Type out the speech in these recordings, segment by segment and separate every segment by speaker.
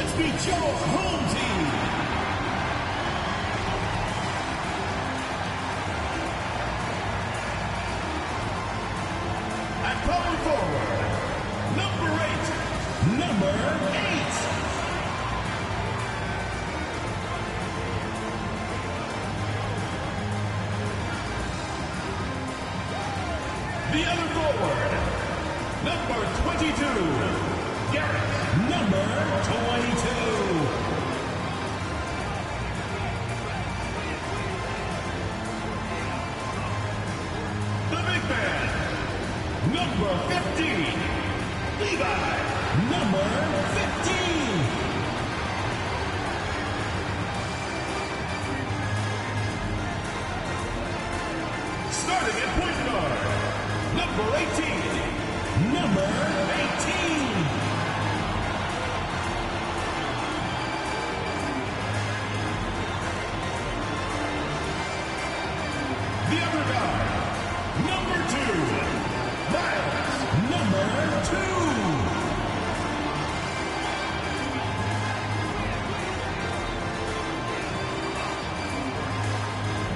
Speaker 1: Let's meet your home team. At power forward, number 8. Number 8. The other forward, number 22, Garrett, number 22. The big man, number 15, Levi, number 15. Starting at point guard, number 18. Number 18. The other guy, number 2. Miles, number 2.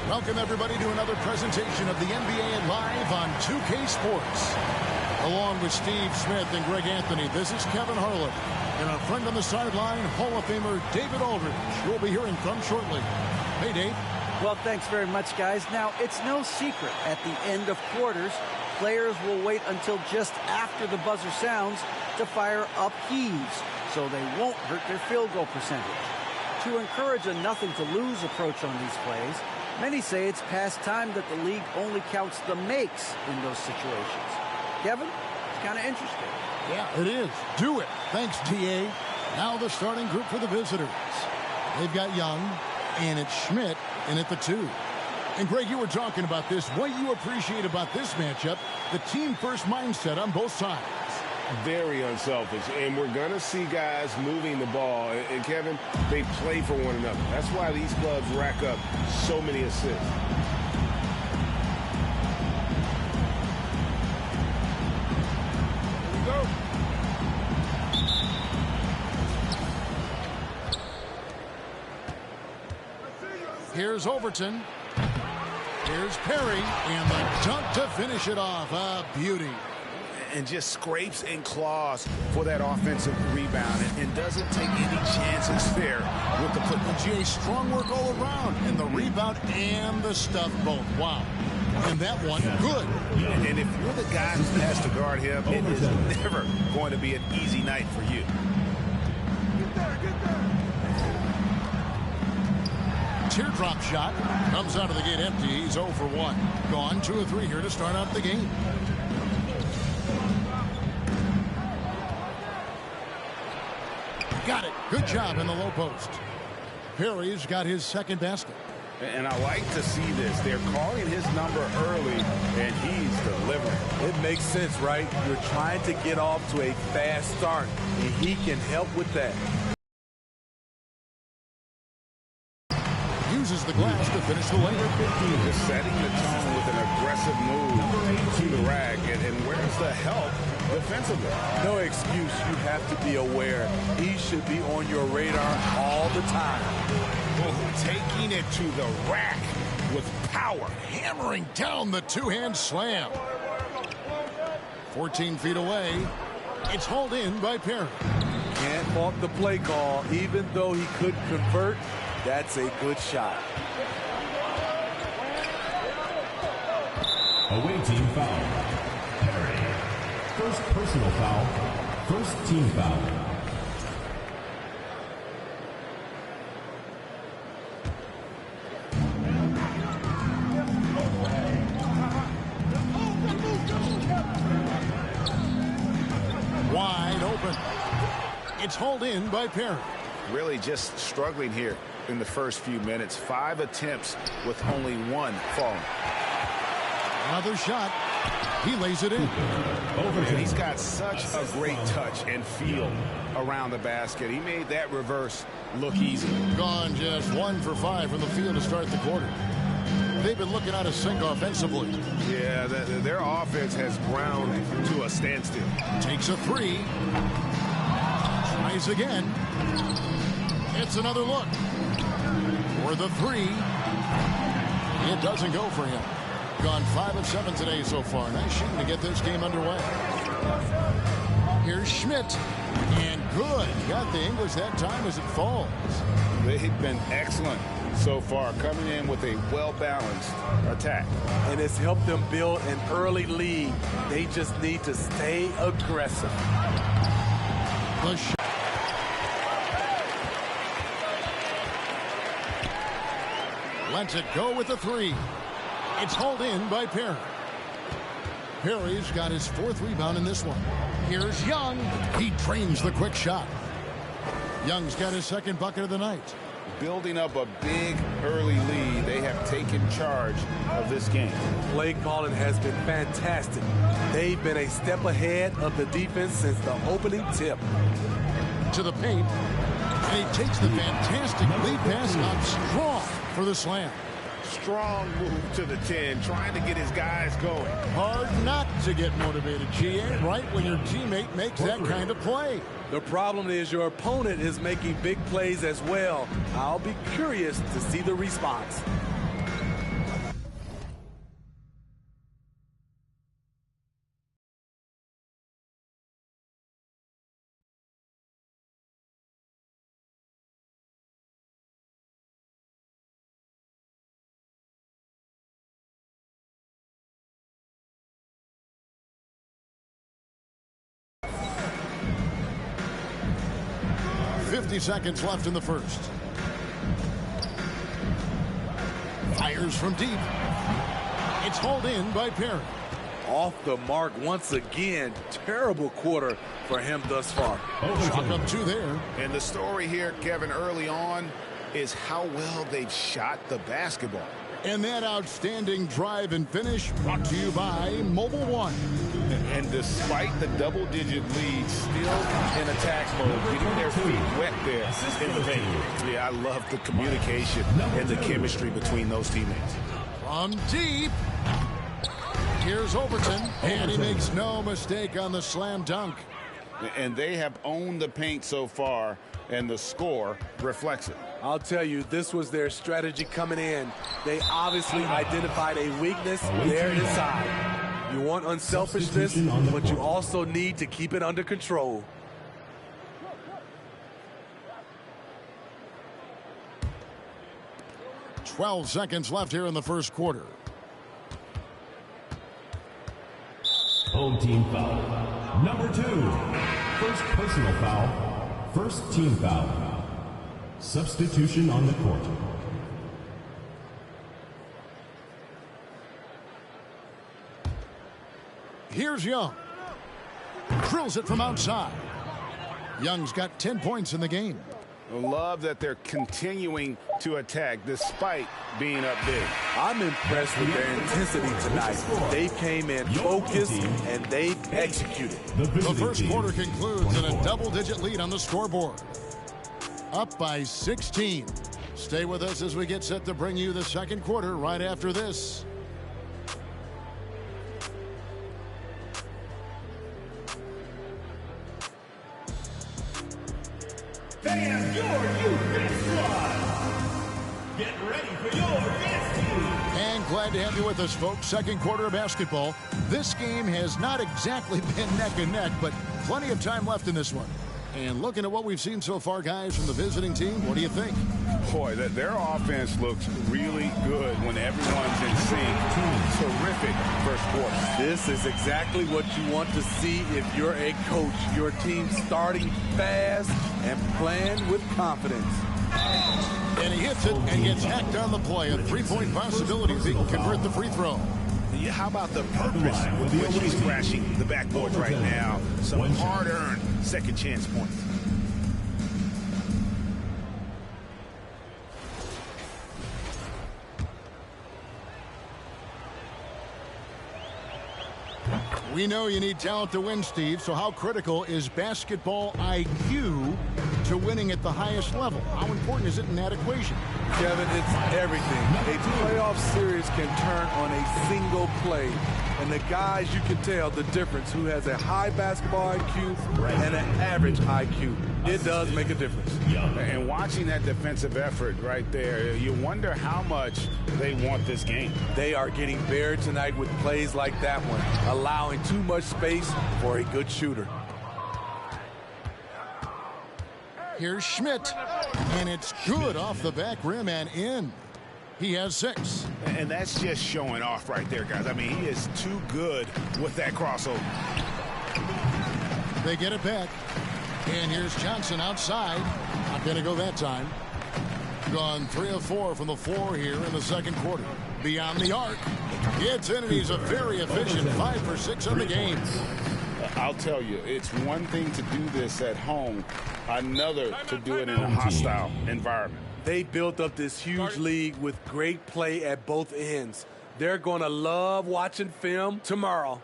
Speaker 2: Welcome, everybody, to another presentation of the NBA Live on 2K Sports. Along with Steve Smith and Greg Anthony, this is Kevin Harlan. And our friend on the sideline, Hall of Famer David Aldridge, we'll be hearing from shortly. Hey, Dave.
Speaker 3: Well, thanks very much, guys. Now, it's no secret at the end of quarters, players will wait until just after the buzzer sounds to fire up heaves, so they won't hurt their field goal percentage. To encourage a nothing-to-lose approach on these plays, many say it's past time that the league only counts the makes in those situations. Kevin, it's kind of interesting.
Speaker 2: Yeah, it is. Do it. Thanks, TA. Now the starting group for the visitors. They've got Young, and it's Schmidt, and at the 2. And, Greg, you were talking about this. What you appreciate about this matchup, the team-first mindset on both sides.
Speaker 4: Very unselfish, and we're going to see guys moving the ball. And, Kevin, they play for one another. That's why these clubs rack up so many assists.
Speaker 2: Here's Overton. Here's Perry. And the dunk to finish it off. A beauty.
Speaker 5: And just scrapes and claws for that offensive rebound. And doesn't take any chances there with the football.
Speaker 2: Jay, strong work all around. And the rebound and the stuff both. Wow. And that one, good.
Speaker 5: And if you're the guy who has to guard him, it is never going to be an easy night for you.
Speaker 1: Get there, get there.
Speaker 2: Teardrop shot. Comes out of the gate empty. He's 0 for 1. Gone 2 of 3 here to start out the game. Got it. Good job in the low post. Perry's got his second basket.
Speaker 5: And I like to see this. They're calling his number early, and he's delivering.
Speaker 6: It makes sense, right? You're trying to get off to a fast start, and he can help with that.
Speaker 2: Uses the glass to finish the lane.
Speaker 5: Just setting the tone with an aggressive move to the rack. And where's the help defensively?
Speaker 6: No excuse. You have to be aware. He should be on your radar all the time.
Speaker 5: Taking it to the rack with power.
Speaker 2: Hammering down the two-hand slam. 14 feet away. It's hauled in by Perry.
Speaker 6: Can't fault the play call. Even though he couldn't convert, that's a good shot.
Speaker 1: Away team foul. Perry. First personal foul. First team foul.
Speaker 2: Wide open. It's hauled in by Perry.
Speaker 5: Really just struggling here in the first few minutes. 5 attempts with only 1 falling.
Speaker 2: Another shot. He lays it in.
Speaker 5: And he's got such a great touch and feel around the basket. He made that reverse look easy.
Speaker 2: Gone just 1 for 5 from the field to start the quarter. They've been looking out of sync offensively.
Speaker 5: Yeah, their offense has ground to a standstill.
Speaker 2: Takes a 3. Tries again. It's another look. For the three. It doesn't go for him. Gone 5 of 7 today so far. Nice shooting to get this game underway. Here's Schmidt. And good. Got the English that time as it falls.
Speaker 5: They've been excellent so far, coming in with a well-balanced attack.
Speaker 6: And it's helped them build an early lead. They just need to stay aggressive.
Speaker 2: The shot. Lets it go with the three. It's hauled in by Perry. Perry's got his 4th rebound in this one. Here's Young. He drains the quick shot. Young's got his 2nd bucket of the night.
Speaker 5: Building up a big early lead, they have taken charge of this game.
Speaker 6: Play calling has been fantastic. They've been a step ahead of the defense since the opening tip.
Speaker 2: To the paint. And he takes the fantastic lead pass out strong for the slam.
Speaker 4: Strong move to the 10, trying to get his guys going.
Speaker 2: Hard not to get motivated, GA, right when your teammate makes that kind of play.
Speaker 6: The problem is your opponent is making big plays as well. I'll be curious to see the response.
Speaker 2: Seconds left in the first. Fires from deep. It's hauled in by Perry.
Speaker 6: Off the mark once again. Terrible quarter for him thus far.
Speaker 2: Shot up 2 there.
Speaker 5: And the story here, Kevin, early on is how well they've shot the basketball.
Speaker 2: And that outstanding drive and finish brought to you by Mobile One.
Speaker 5: And despite the double-digit lead, still in attack mode, getting their feet wet there in the paint. Yeah, I love the communication and the chemistry between those teammates.
Speaker 2: From deep. Here's Overton. And he makes no mistake on the slam dunk.
Speaker 5: And they have owned the paint so far, and the score reflects it.
Speaker 6: I'll tell you, this was their strategy coming in. They obviously identified a weakness there inside. You want unselfishness, but you also need to keep it under control.
Speaker 2: "12 seconds left here in the first quarter.
Speaker 1: Home team foul. Number 2. First personal foul. First team foul. Substitution on the court.
Speaker 2: Here's Young. Drills it from outside. Young's got 10 points in the game.
Speaker 5: Love that they're continuing to attack despite being up big.
Speaker 6: I'm impressed with their intensity tonight. They came in focused and they executed.
Speaker 2: The first quarter concludes in a double-digit lead on the scoreboard. Up by 16. Stay with us as we get set to bring you the second quarter right after this.
Speaker 1: Fans, your U.S. squad. Get ready for your best team.
Speaker 2: And glad to have you with us, folks. Second quarter of basketball. This game has not exactly been neck and neck, but plenty of time left in this one. And looking at what we've seen so far, guys, from the visiting team, what do you think?
Speaker 5: Boy, their offense looks really good when everyone's in sync. Terrific first quarter.
Speaker 6: This is exactly what you want to see if you're a coach. Your team starting fast and playing with confidence.
Speaker 2: And he hits it and gets hacked on the play. A three-point possibility if he can convert the free throw.
Speaker 5: Yeah, how about the purpose with which he's crashing the backboards right now? Some hard-earned second chance points.
Speaker 2: We know you need talent to win, Steve, so how critical is basketball IQ to winning at the highest level? How important is it in that equation?
Speaker 6: Kevin, it's everything. A playoff series can turn on a single play. And the guys, you can tell the difference who has a high basketball IQ and an average IQ. It does make a difference.
Speaker 5: And watching that defensive effort right there, you wonder how much they want this game.
Speaker 6: They are getting buried tonight with plays like that one, allowing too much space for a good shooter.
Speaker 2: Here's Schmidt, and it's good off the back rim and in. He has 6.
Speaker 5: And that's just showing off right there, guys. I mean, he is too good with that crossover.
Speaker 2: They get it back. And here's Johnson outside. Not going to go that time. Gone 3 of 4 from the floor here in the second quarter. Beyond the arc. Gets in, and he's a very efficient 5 for 6 on the game.
Speaker 5: I'll tell you, it's one thing to do this at home, another to do it in a hostile environment.
Speaker 6: They built up this huge lead with great play at both ends. They're going to love watching film tomorrow.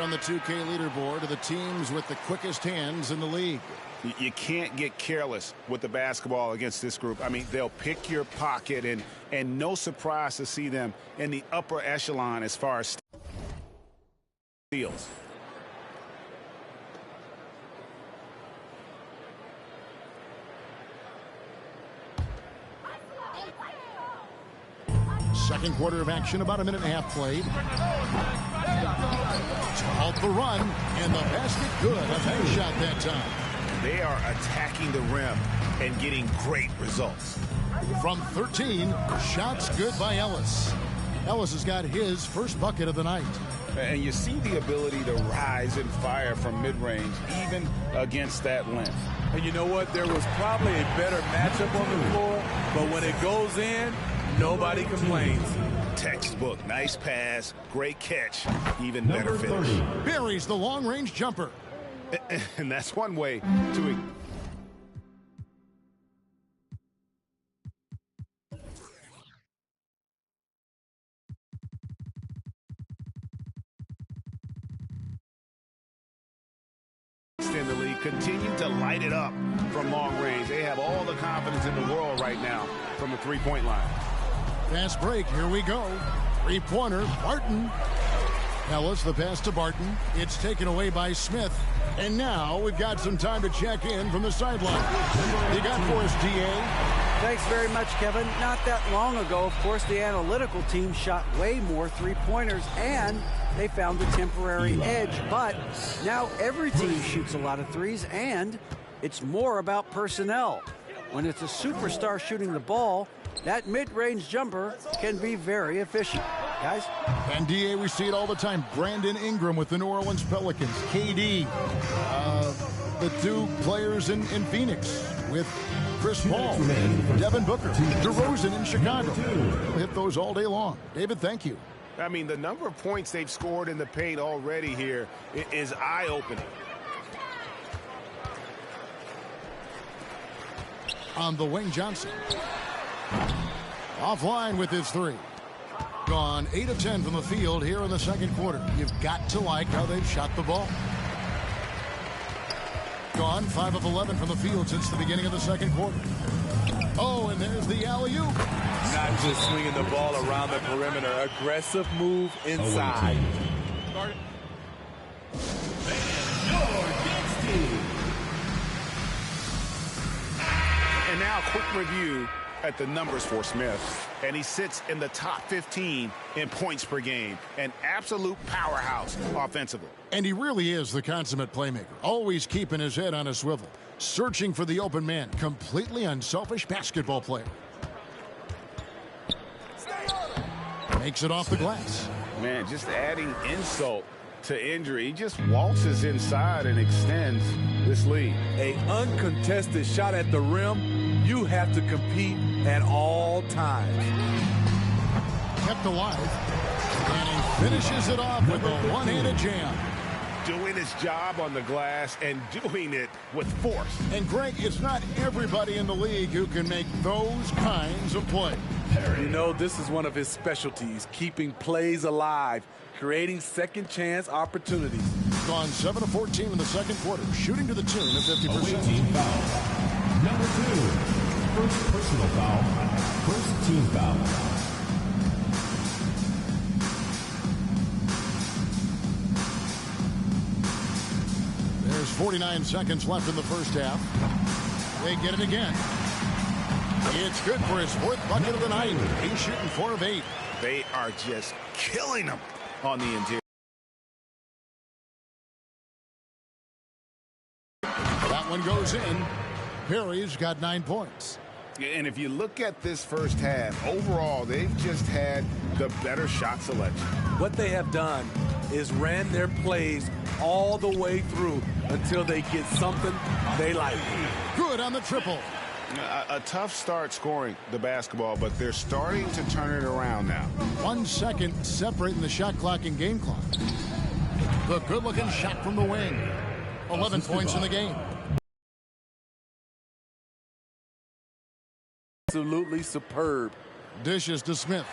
Speaker 2: On the 2K leaderboard are the teams with the quickest hands in the league.
Speaker 5: You can't get careless with the basketball against this group. I mean, they'll pick your pocket, and no surprise to see them in the upper echelon as far as steals.
Speaker 2: Second quarter of action, about a minute and a half played. Off the run, and the basket good. A nice shot that time.
Speaker 5: They are attacking the rim and getting great results.
Speaker 2: From 13, shots good by Ellis. Ellis has got his first bucket of the night.
Speaker 5: And you see the ability to rise and fire from mid-range, even against that length.
Speaker 6: And you know what? There was probably a better matchup on the floor, but when it goes in, nobody complains.
Speaker 5: Textbook. Nice pass. Great catch. Even better finish.
Speaker 2: Buries the long-range jumper.
Speaker 5: And that's one way to... in the league, continue to light it up from long range. They have all the confidence in the world right now from the three-point line.
Speaker 2: Fast break. Here we go. Three-pointer. Barton. Ellis, the pass to Barton. It's taken away by Smith. And now we've got some time to check in from the sideline. You got for us, DA?
Speaker 3: Thanks very much, Kevin. Not that long ago, of course, the analytical team shot way more three-pointers, and they found a temporary edge. But now every team shoots a lot of threes, and it's more about personnel. When it's a superstar shooting the ball, that mid-range jumper can be very efficient. Guys?
Speaker 2: And DA, we see it all the time. Brandon Ingram with the New Orleans Pelicans. KD, the two players in Phoenix with Chris Paul, Devin Booker, DeRozan in Chicago. We'll hit those all day long. David, thank you.
Speaker 5: I mean, the number of points they've scored in the paint already here is eye-opening.
Speaker 2: On the wing, Johnson. Offline with his three. Gone 8 of 10 from the field here in the second quarter. You've got to like how they've shot the ball. Gone 5 of 11 from the field since the beginning of the second quarter. Oh, and there's the alley-oop.
Speaker 6: Not just swinging the ball around the perimeter. Aggressive move inside.
Speaker 5: And now a quick review at the numbers for Smith. And he sits in the top 15 in points per game. An absolute powerhouse offensively.
Speaker 2: And he really is the consummate playmaker. Always keeping his head on a swivel. Searching for the open man. Completely unselfish basketball player. Makes it off the glass.
Speaker 5: Man, just adding insult to injury. He just waltzes inside and extends this lead.
Speaker 6: An uncontested shot at the rim, you have to compete at all times.
Speaker 2: Kept alive. And he finishes it off with a one-handed jam.
Speaker 4: Doing his job on the glass and doing it with force.
Speaker 2: And Greg, it's not everybody in the league who can make those kinds of plays.
Speaker 6: You know, this is one of his specialties, keeping plays alive, creating second chance opportunities.
Speaker 2: Gone 7 of 14 in the second quarter, shooting to the tune of 50%.
Speaker 1: Away team foul. Number 2. First personal foul. First team foul.
Speaker 2: There's 49 seconds left in the first half. They get it again. It's good for his 4th bucket of the night. He's shooting 4 of 8.
Speaker 5: They are just killing him on the interior.
Speaker 2: That one goes in. Perry's got 9 points.
Speaker 5: And if you look at this first half, overall, they've just had the better shot selection.
Speaker 6: What they have done is ran their plays all the way through until they get something they like.
Speaker 2: Good on the triple.
Speaker 5: A tough start scoring the basketball, but they're starting to turn it around now.
Speaker 2: 1 second separating the shot clock and game clock. The good-looking shot from the wing. 11 points in the game.
Speaker 6: Absolutely superb.
Speaker 2: Dishes to Smith.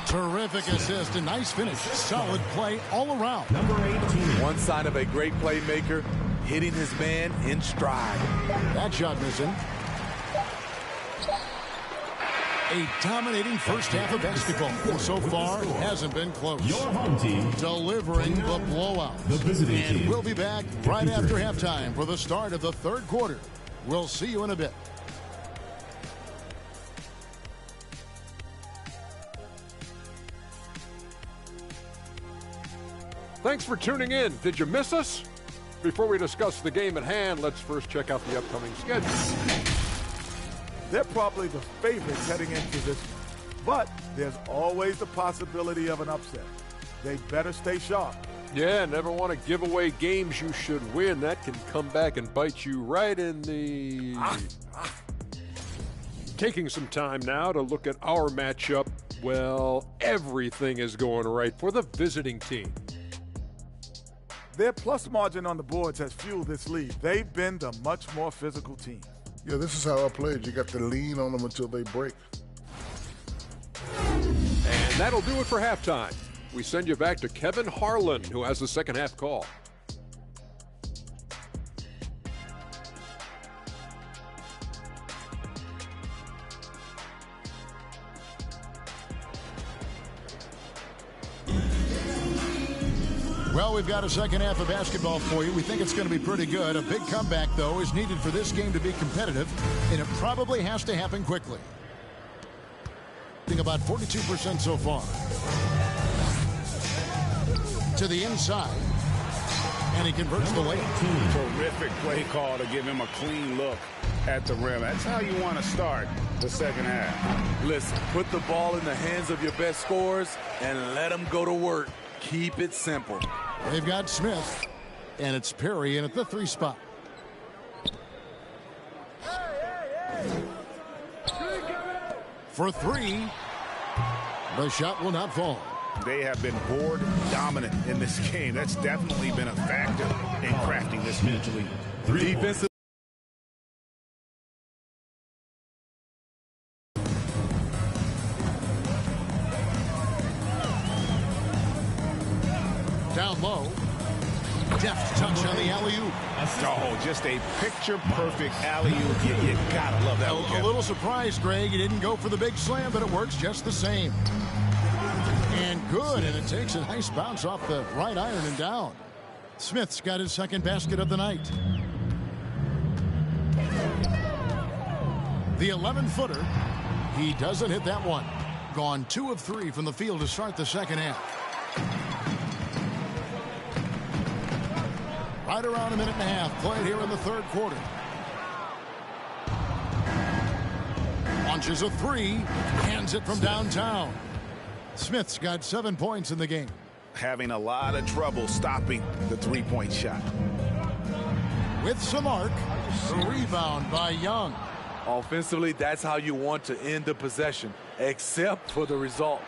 Speaker 2: Terrific assist and nice finish. Solid play all around.
Speaker 1: Number 18.
Speaker 6: One sign of a great playmaker, hitting his man in stride.
Speaker 2: That shot missing. A dominating first half of basketball. And so far, it hasn't been close.
Speaker 1: Your home team.
Speaker 2: Delivering the blowout.
Speaker 1: The visiting
Speaker 2: and
Speaker 1: team.
Speaker 2: we'll be back right after halftime for the start of the third quarter. We'll see you in a bit.
Speaker 7: Thanks for tuning in. Did you miss us? Before we discuss the game at hand, let's first check out the upcoming schedule.
Speaker 8: They're probably the favorites heading into this, but there's always the possibility of an upset. They better stay sharp.
Speaker 7: Yeah, never want to give away games you should win. That can come back and bite you right in the... Taking some time now to look at our matchup. Well, everything is going right for the visiting team.
Speaker 8: Their plus margin on the boards has fueled this lead. They've been the much more physical team.
Speaker 9: Yeah, this is how I played. You got to lean on them until they break.
Speaker 7: And that'll do it for halftime. We send you back to Kevin Harlan, who has the second half call.
Speaker 2: Well, we've got a second half of basketball for you. We think it's going to be pretty good. A big comeback, though, is needed for this game to be competitive, and it probably has to happen quickly. I think about 42% so far. To the inside, and he converts the layup.
Speaker 5: Terrific play call to give him a clean look at the rim. That's how you want to start the second half.
Speaker 6: Listen, put the ball in the hands of your best scorers and let them go to work. Keep it simple.
Speaker 2: They've got Smith, and it's Perry in at the 3 spot. For 3, the shot will not fall.
Speaker 5: They have been board dominant in this game. That's definitely been a factor in crafting this mentally.
Speaker 6: Defensive.
Speaker 2: Down low. Deft touch on the alley-oop.
Speaker 5: Oh, just a picture-perfect alley-oop. You gotta love that one,
Speaker 2: A little surprised, Greg. He didn't go for the big slam, but it works just the same. And good, and it takes a nice bounce off the right iron and down. Smith's got his second basket of the night. The 11-footer. He doesn't hit that one. Gone 2 of 3 from the field to start the second half. Right around a minute and a half played here in the third quarter. Launches a 3, hands it from downtown. Smith's got 7 points in the game.
Speaker 5: Having a lot of trouble stopping the three-point shot.
Speaker 2: With some arc, the rebound by Young.
Speaker 6: Offensively, that's how you want to end the possession, except for the result.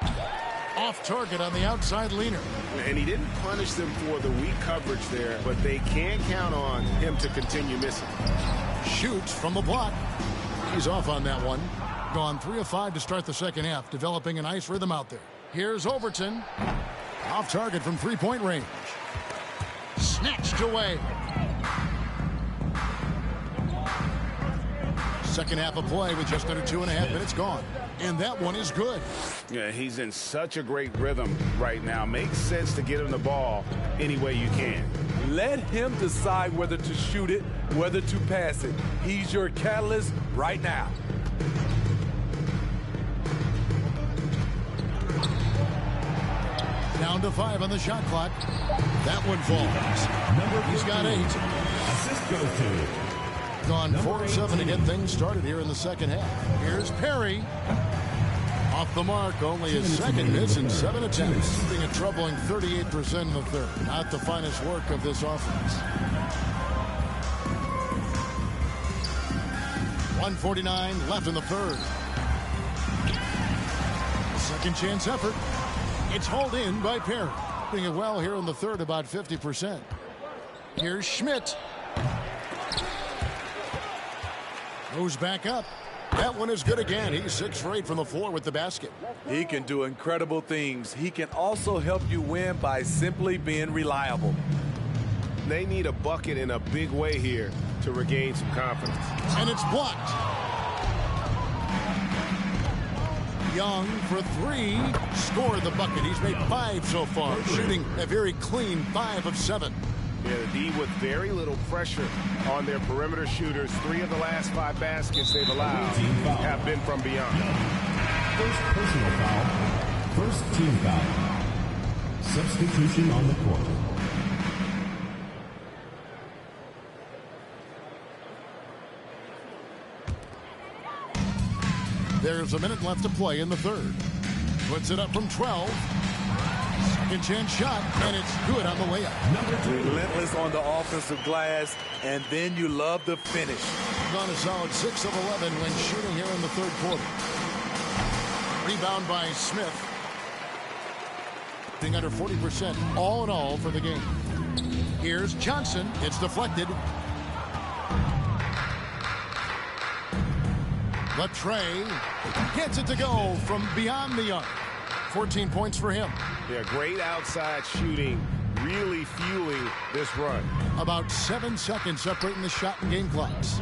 Speaker 2: Off target on the outside leaner.
Speaker 4: And he didn't punish them for the weak coverage there, but they can't count on him to continue missing.
Speaker 2: Shoots from the block. He's off on that one. Gone 3 of 5 to start the second half, developing a nice rhythm out there. Here's Overton. Off target from three-point range. Snatched away. Second half of play with just under 2.5 minutes gone. And that one is good.
Speaker 4: Yeah, he's in such a great rhythm right now. Makes sense to get him the ball any way you can.
Speaker 6: Let him decide whether to shoot it, whether to pass it. He's your catalyst right now.
Speaker 2: Down to 5 on the shot clock. That one falls. He's got 8.
Speaker 1: Assist goes to
Speaker 2: Gone 4 of 7 to get things started here in the second half. Here's Perry. Off the mark, only his second miss in 7 attempts. Being a troubling 38% in the third. Not the finest work of this offense. 1:49 left in the third. Second chance effort. It's hauled in by Perry. Doing it well here in the third, about 50%. Here's Schmidt. Goes back up. That one is good again. He's 6 for 8 from the floor with the basket.
Speaker 6: He can do incredible things. He can also help you win by simply being reliable.
Speaker 4: They need a bucket in a big way here to regain some confidence.
Speaker 2: And it's blocked. Young for 3. Scored the bucket. He's made 5 so far. Shooting a very clean 5 of 7.
Speaker 4: Yeah, the D with very little pressure on their perimeter shooters. 3 of the last 5 baskets they've allowed have been from beyond.
Speaker 1: First personal foul. First team foul. Substitution on the court.
Speaker 2: There's a minute left to play in the third. Puts it up from 12. Second chance shot, and it's good on the layup.
Speaker 6: Relentless on the offensive glass, and then you love the finish.
Speaker 2: Gone a solid 6 of 11 when shooting here in the third quarter. Rebound by Smith. Being under 40% all in all for the game. Here's Johnson. It's deflected. Latrey gets it to go from beyond the arc. 14 points for him.
Speaker 4: Yeah, great outside shooting, really fueling this run.
Speaker 2: About 7 seconds separating the shot and game clocks.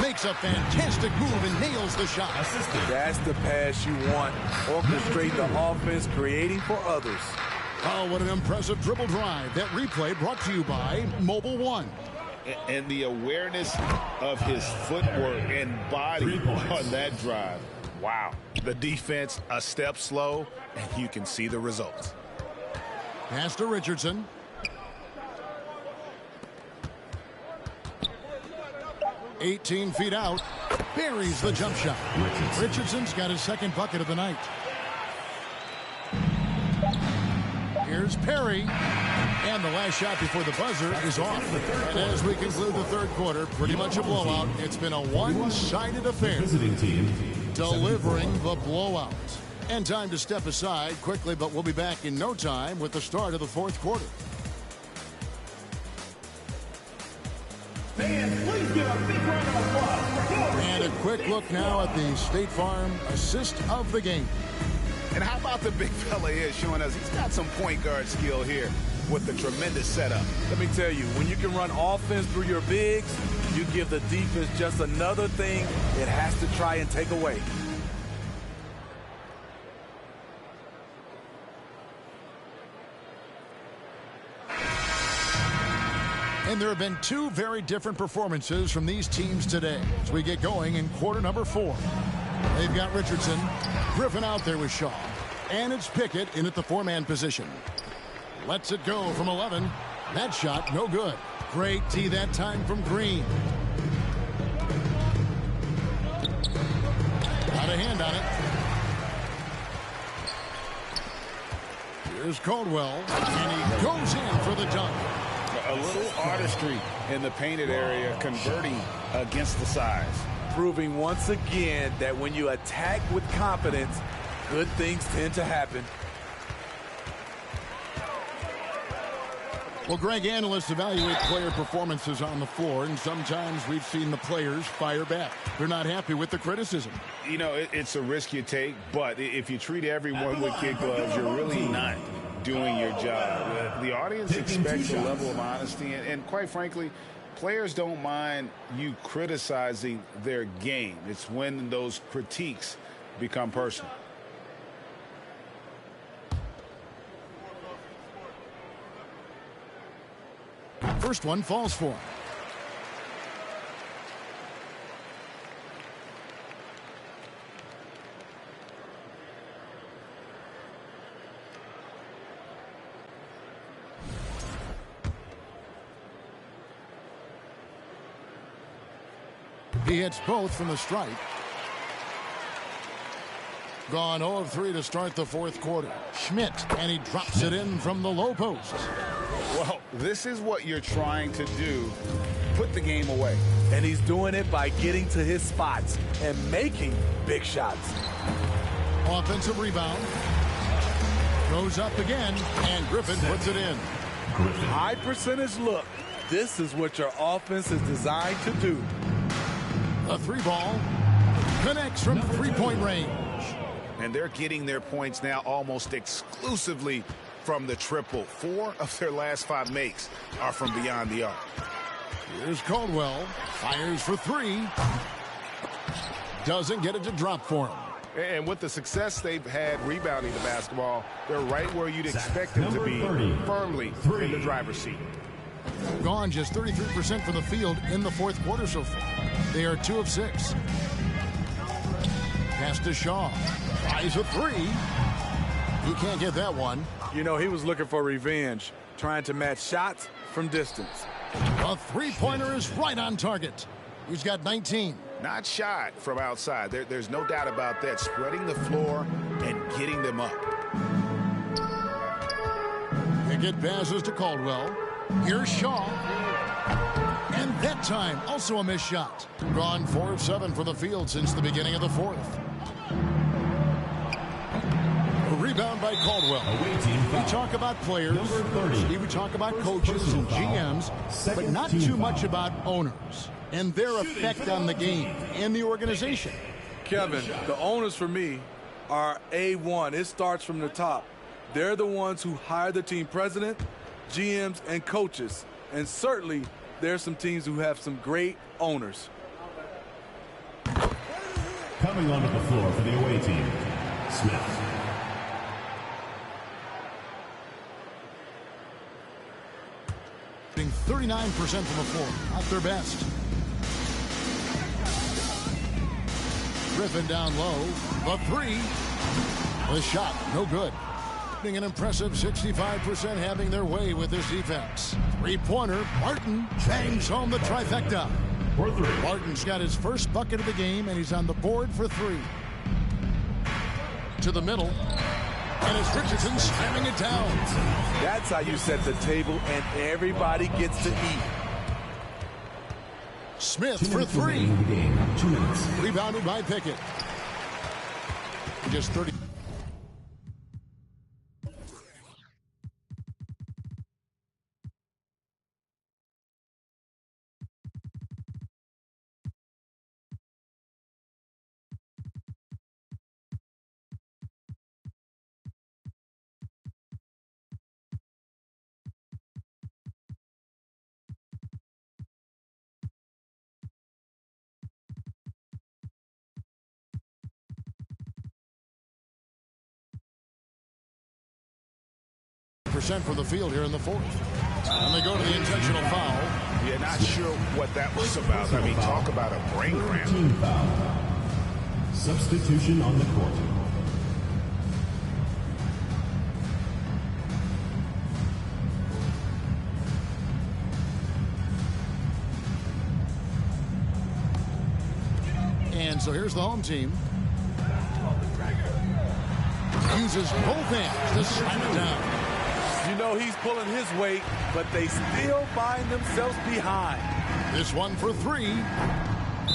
Speaker 2: Makes a fantastic move and nails the shot.
Speaker 6: That's the pass you want. Orchestrate the offense, creating for others.
Speaker 2: Oh, what an impressive dribble drive. That replay brought to you by Mobile One.
Speaker 4: And the awareness of his footwork and body on that drive.
Speaker 5: Wow. The defense a step slow, and you can see the results.
Speaker 2: Pass to Richardson. "18 feet out. Buries the jump shot. Richardson's got his second bucket of the night. Here's Perry. And the last shot before the buzzer is off. And as we conclude the third quarter, pretty much a blowout. It's been a one-sided affair.
Speaker 1: Visiting team.
Speaker 2: Delivering the blowout. And time to step aside quickly, but we'll be back in no time with the start of the fourth quarter.
Speaker 1: Fans, please give a big round of applause.
Speaker 2: And a quick look now at the State Farm assist of the game.
Speaker 5: And how about the big fella here showing us he's got some point guard skill here with the tremendous setup.
Speaker 6: Let me tell you, when you can run offense through your bigs, you give the defense just another thing it has to try and take away.
Speaker 2: And there have been 2 very different performances from these teams today as we get going in quarter number 4. They've got Richardson, Griffin out there with Shaw, and it's Pickett in at the 4-man position. Lets it go from 11. That shot, no good. Great tee that time from Green. Got a hand on it. Here's Caldwell, and he goes in for the dunk.
Speaker 5: A little artistry in the painted area, converting against the size.
Speaker 6: Proving once again that when you attack with confidence, good things tend to happen.
Speaker 2: Well, Greg, analysts evaluate player performances on the floor, and sometimes we've seen the players fire back. They're not happy with the criticism.
Speaker 5: You know, it's a risk you take, but if you treat everyone with kid gloves, you're really not doing your job. The audience expects a level of honesty, and quite frankly, players don't mind you criticizing their game. It's when those critiques become personal.
Speaker 2: First one falls for him. He hits both from the stripe. Gone 0 of 3 to start the fourth quarter. Schmidt, and he drops it in from the low post.
Speaker 5: Well, this is what you're trying to do. Put the game away.
Speaker 6: And he's doing it by getting to his spots and making big shots.
Speaker 2: Offensive rebound. Goes up again, and Griffin puts it in.
Speaker 6: High percentage look. This is what your offense is designed to do.
Speaker 2: The three ball connects from three-point range.
Speaker 5: And they're getting their points now almost exclusively from the triple. 4 of their last 5 makes are from beyond the arc.
Speaker 2: Here's Caldwell. Fires for 3. Doesn't get it to drop for him.
Speaker 4: And with the success they've had rebounding the basketball, they're right where you'd expect them to be, firmly in the driver's seat.
Speaker 2: Gone just 33% from the field in the fourth quarter so far. They are 2 of 6. Pass to Shaw. Tries a 3. He can't get that one.
Speaker 6: You know, he was looking for revenge, trying to match shots from distance.
Speaker 2: A three-pointer is right on target. He's got 19.
Speaker 5: Not shot from outside. There's no doubt about that. Spreading the floor and getting them up.
Speaker 2: Pickett passes to Caldwell. Here's Shaw. And that time, also a missed shot. Gone 4 of 7 for the field since the beginning of the fourth. A rebound by Caldwell. We talk about players, we talk about coaches and GMs, but not too much about owners and their effect on the game and the organization.
Speaker 6: Kevin, the owners for me are A1. It starts from the top. They're the ones who hire the team president, GMs, and coaches. And certainly, there's some teams who have some great owners.
Speaker 1: Coming onto the floor for the away team, Smith.
Speaker 2: 39% from the floor, not their best. Griffin down low, the 3. The shot, no good. An impressive 65% having their way with this defense. Three-pointer, Martin bangs home the trifecta. Martin's got his first bucket of the game, and he's on the board for 3. To the middle, and it's Richardson slamming it down.
Speaker 6: That's how you set the table, and everybody gets to eat.
Speaker 2: Smith for 3. Rebounded by Pickett. Just 30. Percent for the field here in the fourth. And they go to the intentional foul.
Speaker 5: Yeah, not sure what that was about. I mean, talk about a brain cramp.
Speaker 1: Team foul. Substitution on the court.
Speaker 2: And so here's the home team. Uses both hands to slam it down.
Speaker 6: You know he's pulling his weight, but they still find themselves behind.
Speaker 2: This one for three.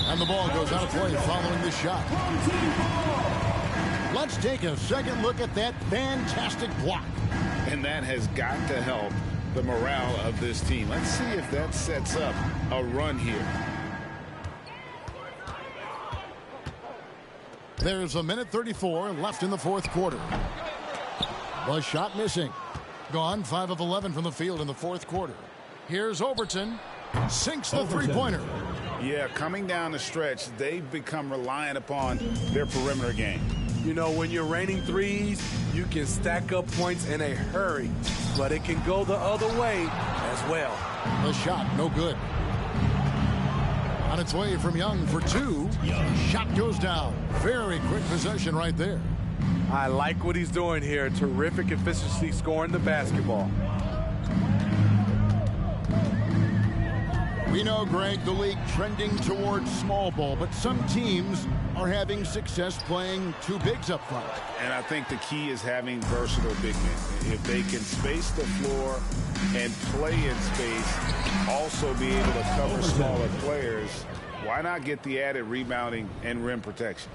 Speaker 2: And the ball goes out of play following this shot. Let's take a second look at that fantastic block.
Speaker 5: And that has got to help the morale of this team. Let's see if that sets up a run here.
Speaker 2: There's 1:34 left in the fourth quarter. The shot missing. Gone 5 of 11 from the field in the fourth quarter. Here's Overton. Sinks the three-pointer.
Speaker 5: Yeah, coming down the stretch, they've become reliant upon their perimeter game.
Speaker 6: You know, when you're raining threes, you can stack up points in a hurry, but it can go the other way as well.
Speaker 2: The shot, no good. On its way from Young for two. Shot goes down. Very quick possession right there.
Speaker 6: I like what he's doing here. Terrific efficiency scoring the basketball.
Speaker 2: We know, Greg, the league trending towards small ball, but some teams are having success playing two bigs up front.
Speaker 5: And I think the key is having versatile big men. If they can space the floor and play in space, also be able to cover smaller players, why not get the added rebounding and rim protection?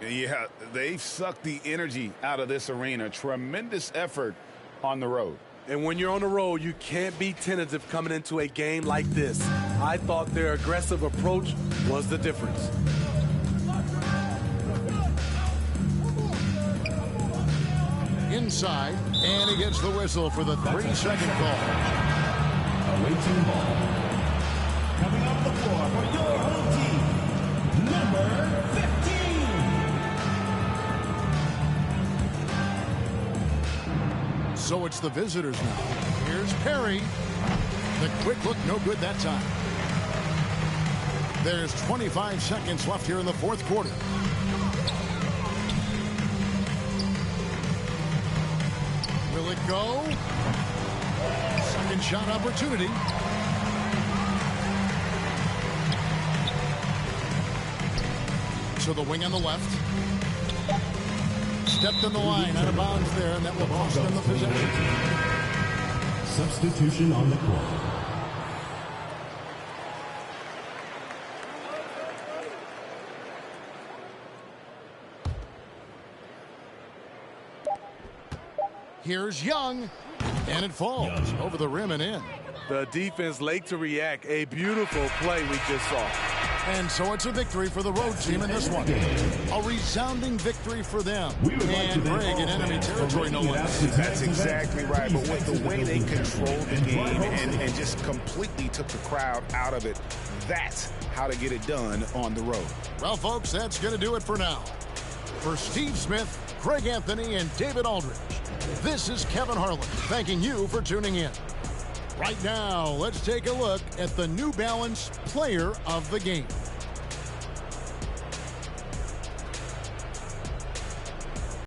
Speaker 5: Yeah, they've sucked the energy out of this arena. Tremendous effort on the road.
Speaker 6: And when you're on the road, you can't be tentative coming into a game like this. I thought their aggressive approach was the difference.
Speaker 2: Inside, and he gets the whistle for the 3-second call.
Speaker 1: Awaiting ball. Coming off the floor for your home team, number 15.
Speaker 2: So it's the visitors now. Here's Perry. The quick look, no good that time. There's 25 seconds left here in the fourth quarter. Will it go? Second shot opportunity. So the wing on the left. Stepped in the line, out of bounds there, and that will cost them the possession.
Speaker 1: Substitution on the court.
Speaker 2: Here's Young, and it falls over the rim and in.
Speaker 6: The defense late to react. A beautiful play we just saw.
Speaker 2: And so it's a victory for the road team in this one. A resounding victory for them. And Greg in enemy territory, no less.
Speaker 5: That's exactly right. But with the way they controlled the game and just completely took the crowd out of it, that's how to get it done on the road.
Speaker 2: Well, folks, that's going to do it for now. For Steve Smith, Craig Anthony, and David Aldridge, this is Kevin Harlan thanking you for tuning in. Right now, let's take a look at the New Balance Player of the Game.